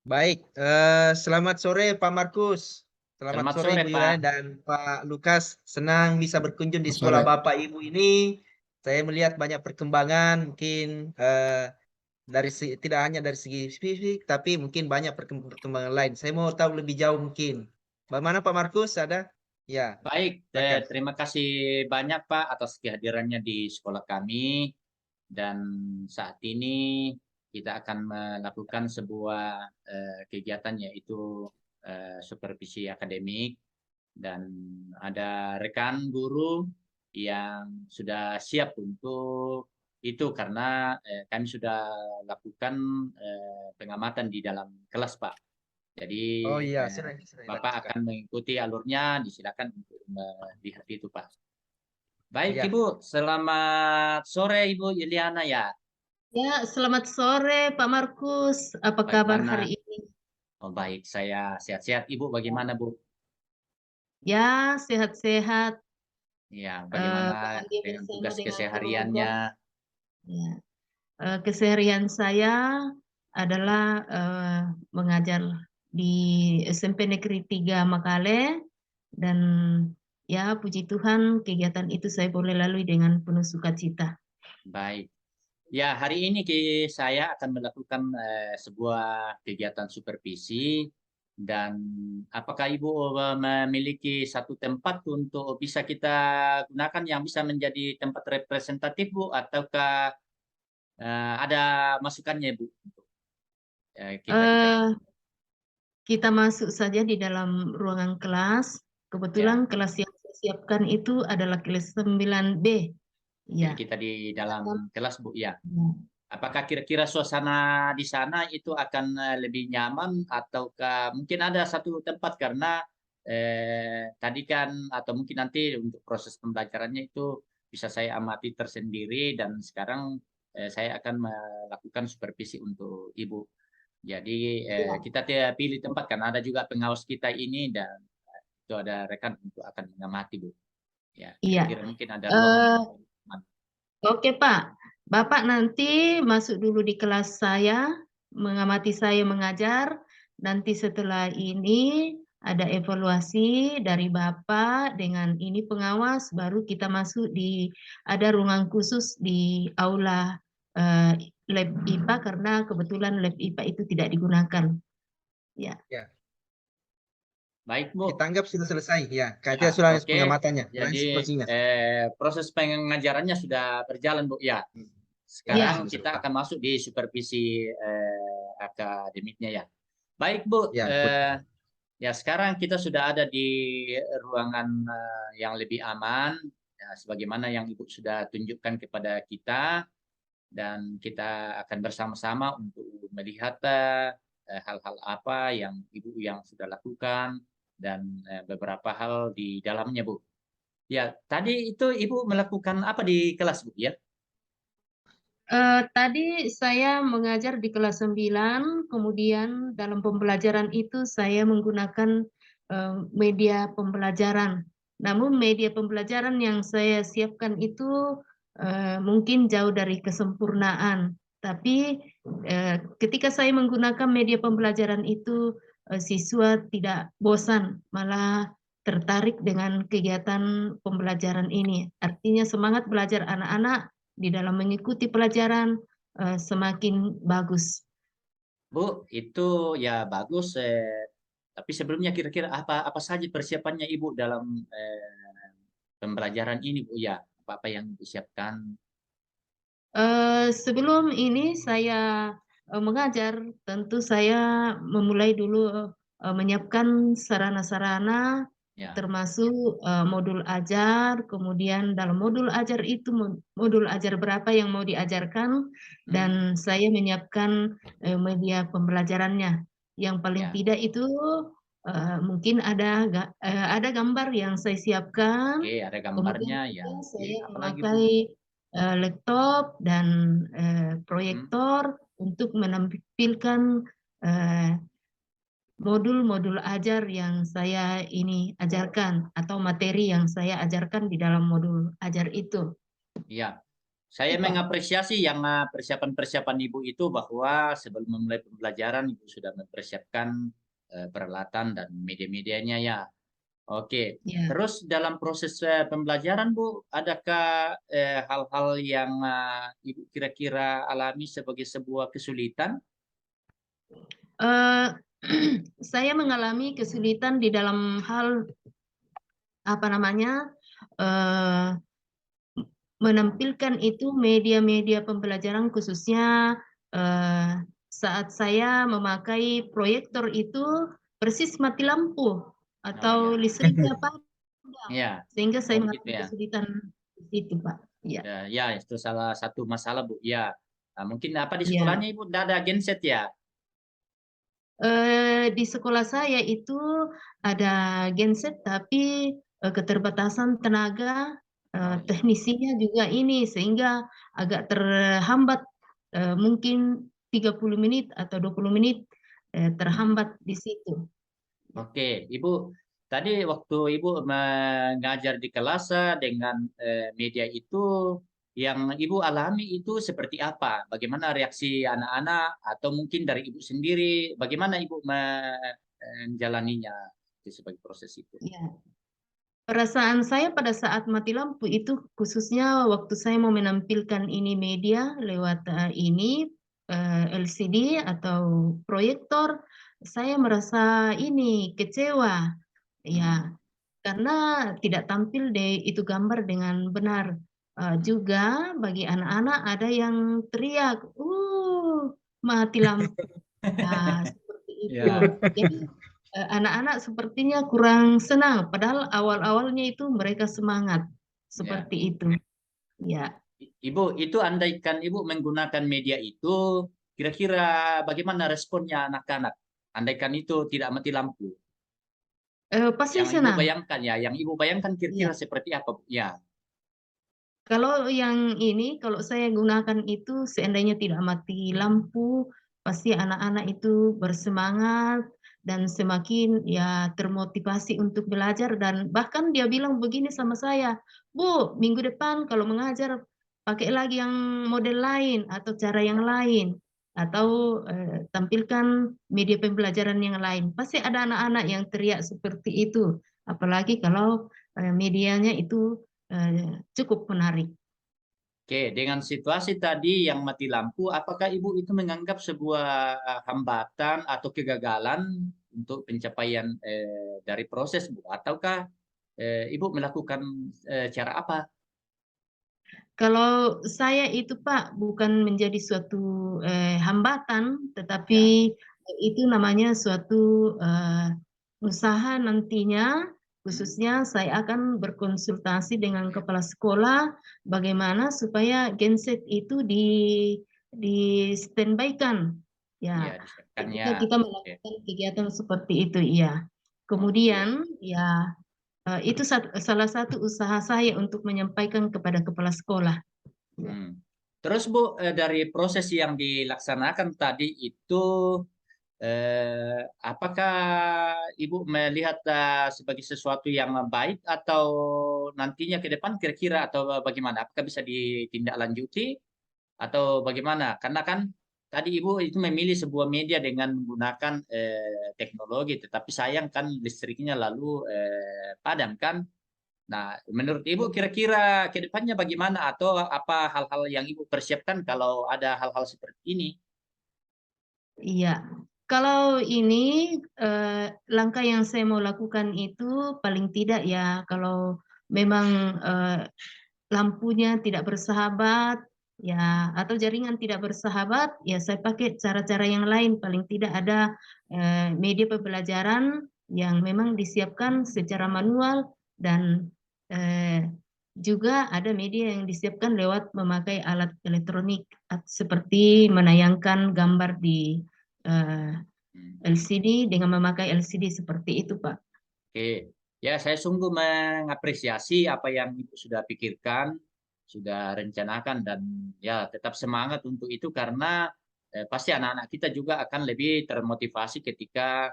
Baik, selamat sore Pak Markus. Selamat Selamat sore sore, Ibu Pak. Yuliana dan Pak Lukas. Senang bisa berkunjung di Selamat sekolah sore. Bapak Ibu ini. Saya melihat banyak perkembangan, mungkin tidak hanya dari segi fisik, tapi mungkin banyak perkembangan lain. Saya mau tahu lebih jauh mungkin. Bagaimana Pak Markus? Ada? Ya, Baik, silakan. terima kasih banyak Pak atas kehadirannya di sekolah kami. Dan saat ini kita akan melakukan sebuah kegiatan yaitu supervisi akademik. Dan ada rekan guru yang sudah siap untuk itu karena kami sudah lakukan pengamatan di dalam kelas, Pak. Jadi Oh iya, sudah Bapak dilakukan. akan mengikuti alurnya, disilakan untuk melihat itu, Pak. Baik, Iya, Ibu. Selamat sore, Ibu Yuliana ya. Ya, selamat sore Pak Markus. Apa kabar Bagaimana? hari ini? Oh, baik, saya sehat-sehat. Ibu bagaimana, Bu? Ya, sehat-sehat, Ya, bagaimana bahagia dengan bersama tugas dengan keluarga. kesehariannya? Ya, keseharian saya adalah mengajar di SMP Negeri 3 Makale dan ya puji Tuhan kegiatan itu saya boleh lalui dengan penuh sukacita. Baik. Ya, hari ini saya akan melakukan sebuah kegiatan supervisi dan apakah Ibu memiliki satu tempat untuk bisa kita gunakan yang bisa menjadi tempat representatif, Bu, ataukah ada masukannya, Bu, untuk kita? Eh, Kita masuk saja di dalam ruangan kelas. Ya, Kebetulan kelas yang saya siapkan itu adalah kelas 9B. jadi Ya. kita di dalam kelas, Bu, ya. Ya. Apakah kira-kira suasana di sana itu akan lebih nyaman ataukah mungkin ada satu tempat karena tadi kan atau mungkin nanti untuk proses pembelajarannya itu bisa saya amati tersendiri dan sekarang saya akan melakukan supervisi untuk Ibu. Jadi Ya. kita tidak pilih tempat karena ada juga pengawas kita ini dan itu ada rekan untuk akan mengamati, Bu. Ya, Iya. kira-kira mungkin ada ruangan yang aman. Oke, Pak. Bapak nanti masuk dulu di kelas saya, mengamati saya mengajar. Nanti setelah ini ada evaluasi dari Bapak dengan ini pengawas, baru kita masuk ada ruangan khusus di aula lab IPA karena kebetulan lab IPA itu tidak digunakan. Ya. ya. Baik, Bu. Kita anggap sudah selesai. Ya, Ya, kita sudah oke. pengamatannya. Lain Jadi situasinya. proses pengajarannya sudah berjalan, Bu. Ya, Ya, Ya. sekarang sudah. kita akan masuk di supervisi akademiknya ya. Baik, Bu. Ya, betul. Ya, sekarang kita sudah ada di ruangan yang lebih aman, ya, sebagaimana yang Ibu sudah tunjukkan kepada kita, dan kita akan bersama-sama untuk melihat hal-hal apa yang Ibu yang sudah lakukan dan beberapa hal di dalamnya, Bu. Ya, tadi itu Ibu melakukan apa di kelas, Bu, ya? Tadi saya mengajar di kelas 9, kemudian dalam pembelajaran itu saya menggunakan media pembelajaran. Namun media pembelajaran yang saya siapkan itu mungkin jauh dari kesempurnaan. Tapi ketika saya menggunakan media pembelajaran itu, siswa tidak bosan, malah tertarik dengan kegiatan pembelajaran ini. Artinya semangat belajar anak-anak di dalam mengikuti pelajaran semakin bagus. Bu, itu ya bagus. Tapi sebelumnya kira-kira apa apa saja persiapannya Ibu dalam pembelajaran ini, Bu? Ya, apa-apa yang disiapkan? Sebelum ini saya mengajar, tentu saya memulai dulu menyiapkan sarana-sarana Ya. termasuk modul ajar, kemudian dalam modul ajar itu modul ajar berapa yang mau diajarkan, dan saya menyiapkan media pembelajarannya. Yang paling Ya. tidak itu mungkin ada gambar yang saya siapkan, Oke, ada kemudian gambarnya ya. juga Oke, saya apalagi Bu? memakai laptop dan Hmm. proyektor untuk menampilkan eh, modul-modul ajar yang saya ini ajarkan atau materi yang saya ajarkan di dalam modul ajar itu. Ya. Saya Pak. mengapresiasi yang persiapan-persiapan Ibu itu bahwa sebelum memulai pembelajaran Ibu sudah mempersiapkan peralatan dan media-medianya ya. Oke. Ya. Terus dalam proses pembelajaran Bu, adakah hal-hal yang Ibu kira-kira alami sebagai sebuah kesulitan? Eh, saya mengalami kesulitan di dalam hal apa namanya eh, menampilkan itu media-media pembelajaran khususnya eh, saat saya memakai proyektor itu persis mati lampu Oh atau ya, listriknya padam ya. sehingga Oh saya begitu mengalami ya. kesulitan di situ Pak. Ya, Ya, itu salah satu masalah Bu. Ya. Nah, mungkin apa di ya. sekolahnya Ibu tidak ada genset ya? Di sekolah saya itu ada genset tapi keterbatasan tenaga Oh ya. teknisinya juga ini sehingga agak terhambat mungkin 30 menit atau 20 menit Hmm. terhambat di situ. Oke, Ibu, tadi waktu Ibu mengajar di kelas dengan media itu, yang Ibu alami itu seperti apa? Bagaimana reaksi anak-anak atau mungkin dari Ibu sendiri? Bagaimana Ibu menjalaninya itu sebagai proses itu? Ya. Perasaan saya pada saat mati lampu itu khususnya waktu saya mau menampilkan ini media lewat ini LCD atau proyektor, saya merasa ini kecewa Hmm. ya karena tidak tampil deh itu gambar dengan benar. Juga bagi anak-anak ada yang teriak, mati lampu. Nah, seperti itu. Ya, Jadi anak-anak sepertinya kurang senang, padahal awal-awalnya itu mereka semangat ya. seperti itu. Ya, Ibu, itu andaikan Ibu menggunakan media itu, kira-kira bagaimana responnya anak-anak? Andaikan itu tidak mati lampu. pasti Yang Ibu senang. bayangkan ya, yang Ibu bayangkan Ya, kira-kira seperti apa, Bu? Ya. kalau yang ini, kalau saya gunakan itu seandainya tidak mati lampu, pasti anak-anak itu bersemangat dan semakin ya termotivasi untuk belajar dan bahkan dia bilang begini sama saya, Bu, minggu depan kalau mengajar pakai lagi yang model lain atau cara yang lain atau tampilkan media pembelajaran yang lain. Pasti ada anak-anak yang teriak seperti itu, apalagi kalau medianya itu cukup menarik. Oke, dengan situasi tadi yang mati lampu, apakah Ibu itu menganggap sebuah hambatan atau kegagalan untuk pencapaian dari proses, Bu? Ataukah Ibu melakukan cara apa? Kalau saya itu Pak bukan menjadi suatu hambatan, Ya. tetapi itu namanya suatu usaha nantinya, Hmm. khususnya saya akan berkonsultasi dengan kepala sekolah bagaimana supaya genset itu di standby-kan. Ya, Ya, disiapkannya. ketika kita Oke. melakukan kegiatan seperti itu, iya. Oke. Kemudian ya itu salah satu usaha saya untuk menyampaikan kepada kepala sekolah. Ya. Hmm. Terus Bu, dari proses yang dilaksanakan tadi itu, apakah Ibu melihat sebagai sesuatu yang baik atau nantinya ke depan kira-kira atau bagaimana? Apakah bisa ditindaklanjuti atau bagaimana? Karena kan tadi Ibu itu memilih sebuah media dengan menggunakan teknologi, tetapi sayang kan listriknya lalu padam kan? Nah, menurut Ibu kira-kira ke depannya bagaimana atau apa hal-hal yang Ibu persiapkan kalau ada hal-hal seperti ini? Iya, kalau ini langkah yang saya mau lakukan itu paling tidak ya kalau memang lampunya tidak bersahabat ya atau jaringan tidak bersahabat ya saya pakai cara-cara yang lain paling tidak ada media pembelajaran yang memang disiapkan secara manual dan eh, juga ada media yang disiapkan lewat memakai alat elektronik seperti menayangkan gambar di eh, Hmm. LCD dengan memakai LCD seperti itu, Pak. Oke, ya saya sungguh mengapresiasi apa yang Ibu sudah pikirkan, sudah rencanakan dan ya tetap semangat untuk itu karena pasti anak-anak kita juga akan lebih termotivasi ketika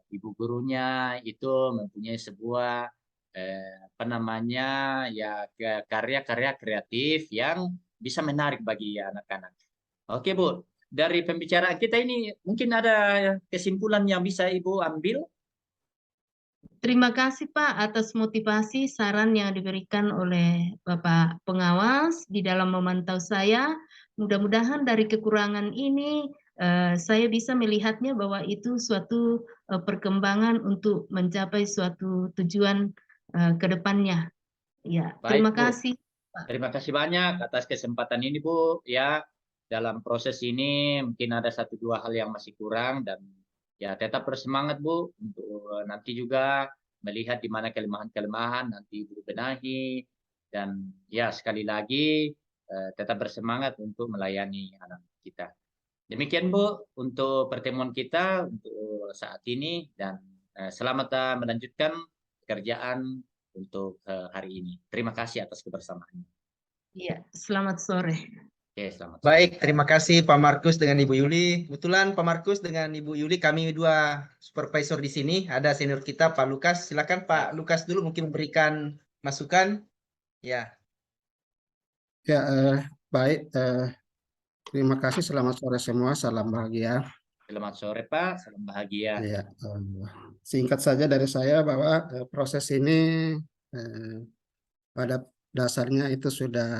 ibu gurunya itu mempunyai sebuah apa namanya ya karya-karya kreatif yang bisa menarik bagi anak-anak. Oke Bu, dari pembicaraan kita ini mungkin ada kesimpulan yang bisa Ibu ambil? Terima kasih Pak atas motivasi saran yang diberikan oleh Bapak pengawas di dalam memantau saya. Mudah-mudahan dari kekurangan ini saya bisa melihatnya bahwa itu suatu perkembangan untuk mencapai suatu tujuan ke depannya. Ya, Baik terima Bu, kasih. terima kasih banyak atas kesempatan ini Bu. Ya, dalam proses ini mungkin ada satu dua hal yang masih kurang dan ya tetap bersemangat Bu untuk nanti juga melihat di mana kelemahan-kelemahan nanti Ibu benahi dan ya sekali lagi tetap bersemangat untuk melayani anak kita. Demikian Bu untuk pertemuan kita untuk saat ini dan selamat melanjutkan pekerjaan untuk hari ini. Terima kasih atas kebersamaannya. Ya, selamat sore. Oke, selamat sore. Baik, terima kasih Pak Markus dengan Ibu Yuli. Kebetulan Pak Markus dengan Ibu Yuli, kami dua supervisor di sini. Ada senior kita Pak Lukas. Silakan Pak Lukas dulu mungkin memberikan masukan. Ya, Ya, baik. Terima kasih. Selamat sore semua. Salam bahagia. Selamat sore Pak, salam bahagia. Ya, singkat saja dari saya bahwa proses ini pada dasarnya itu sudah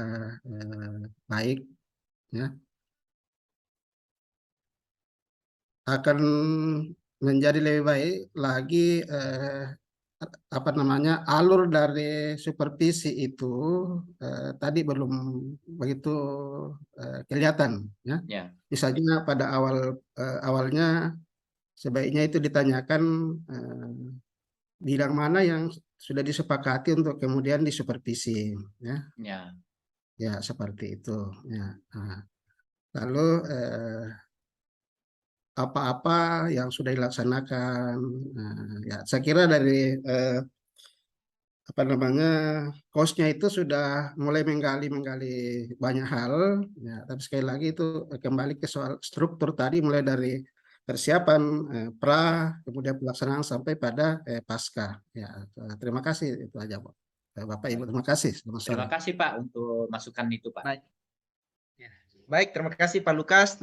baik, ya. Akan menjadi lebih baik lagi apa namanya alur dari supervisi itu tadi belum begitu kelihatan, ya. Ya, Misalnya pada awalnya sebaiknya itu ditanyakan bidang mana yang sudah disepakati untuk kemudian disupervisi, ya, ya, ya seperti itu, ya. Nah, lalu apa-apa yang sudah dilaksanakan, ya saya kira dari apa namanya kosnya itu sudah mulai menggali banyak hal, ya. Tapi sekali lagi itu kembali ke soal struktur tadi, mulai dari persiapan pra, kemudian pelaksanaan sampai pada pasca. Ya, terima kasih itu aja, Bapak Ibu. Terima kasih. Selamat sore. terima kasih Pak untuk masukan itu Pak. baik. Ya. Baik, terima kasih Pak Lukas.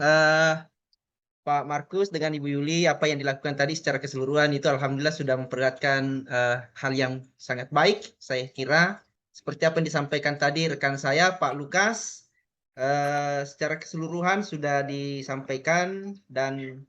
Pak Markus dengan Ibu Yuli, apa yang dilakukan tadi secara keseluruhan itu alhamdulillah sudah memperlihatkan hal yang sangat baik, saya kira. Seperti apa yang disampaikan tadi rekan saya, Pak Lukas, secara keseluruhan sudah disampaikan dan